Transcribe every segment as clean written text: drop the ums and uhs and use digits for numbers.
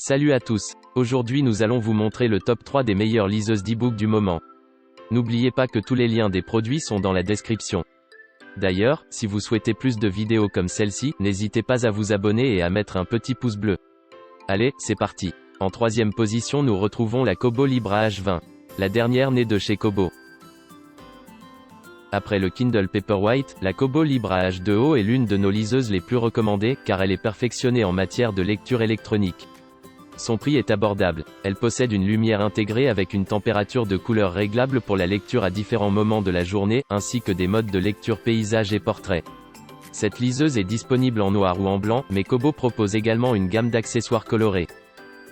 Salut à tous. Aujourd'hui nous allons vous montrer le top 3 des meilleures liseuses d'e-book du moment. N'oubliez pas que tous les liens des produits sont dans la description. D'ailleurs, si vous souhaitez plus de vidéos comme celle-ci, n'hésitez pas à vous abonner et à mettre un petit pouce bleu. Allez, c'est parti. En troisième position nous retrouvons la Kobo Libra H20. La dernière née de chez Kobo. Après le Kindle Paperwhite, la Kobo Libra H2O est l'une de nos liseuses les plus recommandées, car elle est perfectionnée en matière de lecture électronique. Son prix est abordable. Elle possède une lumière intégrée avec une température de couleur réglable pour la lecture à différents moments de la journée, ainsi que des modes de lecture paysage et portrait. Cette liseuse est disponible en noir ou en blanc, mais Kobo propose également une gamme d'accessoires colorés.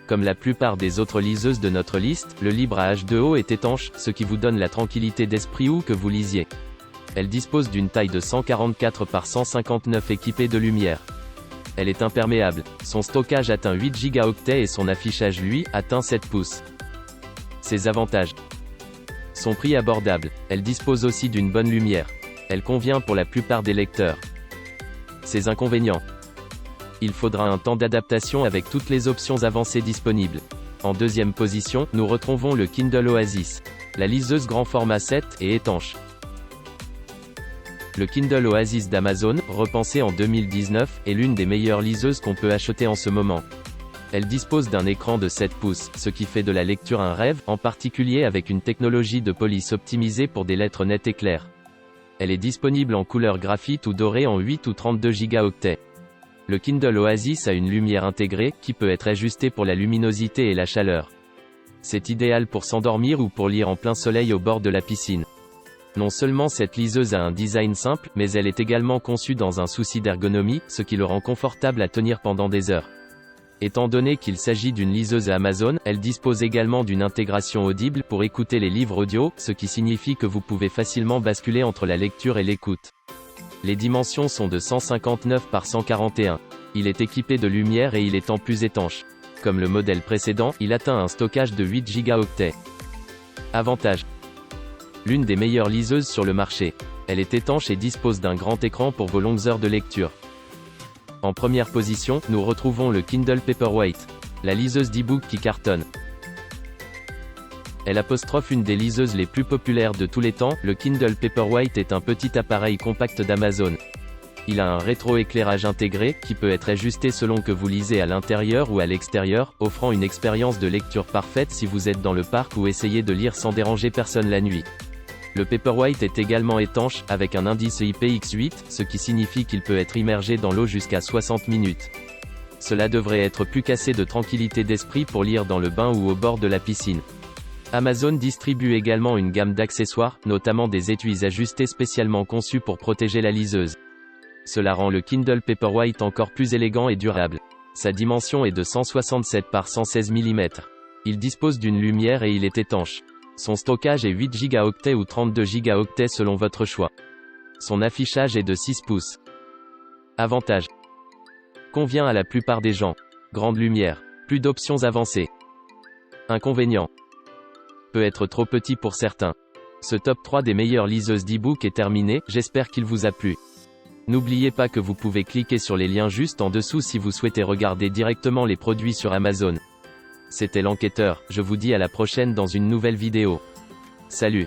Comme la plupart des autres liseuses de notre liste, le Libra H2O est étanche, ce qui vous donne la tranquillité d'esprit où que vous lisiez. Elle dispose d'une taille de 144 par 159 équipée de lumière. Elle est imperméable. Son stockage atteint 8 Go et son affichage lui, atteint 7 pouces. Ses avantages. Son prix abordable. Elle dispose aussi d'une bonne lumière. Elle convient pour la plupart des lecteurs. Ses inconvénients. Il faudra un temps d'adaptation avec toutes les options avancées disponibles. En deuxième position, nous retrouvons le Kindle Oasis. La liseuse grand format 7 et étanche. Le Kindle Oasis d'Amazon, repensé en 2019, est l'une des meilleures liseuses qu'on peut acheter en ce moment. Elle dispose d'un écran de 7 pouces, ce qui fait de la lecture un rêve, en particulier avec une technologie de police optimisée pour des lettres nettes et claires. Elle est disponible en couleur graphite ou dorée en 8 ou 32 Go. Le Kindle Oasis a une lumière intégrée, qui peut être ajustée pour la luminosité et la chaleur. C'est idéal pour s'endormir ou pour lire en plein soleil au bord de la piscine. Non seulement cette liseuse a un design simple, mais elle est également conçue dans un souci d'ergonomie, ce qui le rend confortable à tenir pendant des heures. Étant donné qu'il s'agit d'une liseuse à Amazon, elle dispose également d'une intégration audible pour écouter les livres audio, ce qui signifie que vous pouvez facilement basculer entre la lecture et l'écoute. Les dimensions sont de 159 par 141. Il est équipé de lumière et il est en plus étanche. Comme le modèle précédent, il atteint un stockage de 8 Go. Avantages. L'une des meilleures liseuses sur le marché. Elle est étanche et dispose d'un grand écran pour vos longues heures de lecture. En première position, nous retrouvons le Kindle Paperwhite. La liseuse d'e-book qui cartonne. Elle apostrophe une des liseuses les plus populaires de tous les temps, le Kindle Paperwhite est un petit appareil compact d'Amazon. Il a un rétroéclairage intégré, qui peut être ajusté selon que vous lisez à l'intérieur ou à l'extérieur, offrant une expérience de lecture parfaite si vous êtes dans le parc ou essayez de lire sans déranger personne la nuit. Le Paperwhite est également étanche, avec un indice IPX8, ce qui signifie qu'il peut être immergé dans l'eau jusqu'à 60 minutes. Cela devrait être plus qu'assez de tranquillité d'esprit pour lire dans le bain ou au bord de la piscine. Amazon distribue également une gamme d'accessoires, notamment des étuis ajustés spécialement conçus pour protéger la liseuse. Cela rend le Kindle Paperwhite encore plus élégant et durable. Sa dimension est de 167 par 116 mm. Il dispose d'une lumière et il est étanche. Son stockage est 8 Go ou 32 Go selon votre choix. Son affichage est de 6 pouces. Avantages. Convient à la plupart des gens. Grande lumière. Plus d'options avancées. Inconvénients. Peut être trop petit pour certains. Ce top 3 des meilleures liseuses d'e-book est terminé, j'espère qu'il vous a plu. N'oubliez pas que vous pouvez cliquer sur les liens juste en dessous si vous souhaitez regarder directement les produits sur Amazon. C'était l'enquêteur, je vous dis à la prochaine dans une nouvelle vidéo. Salut!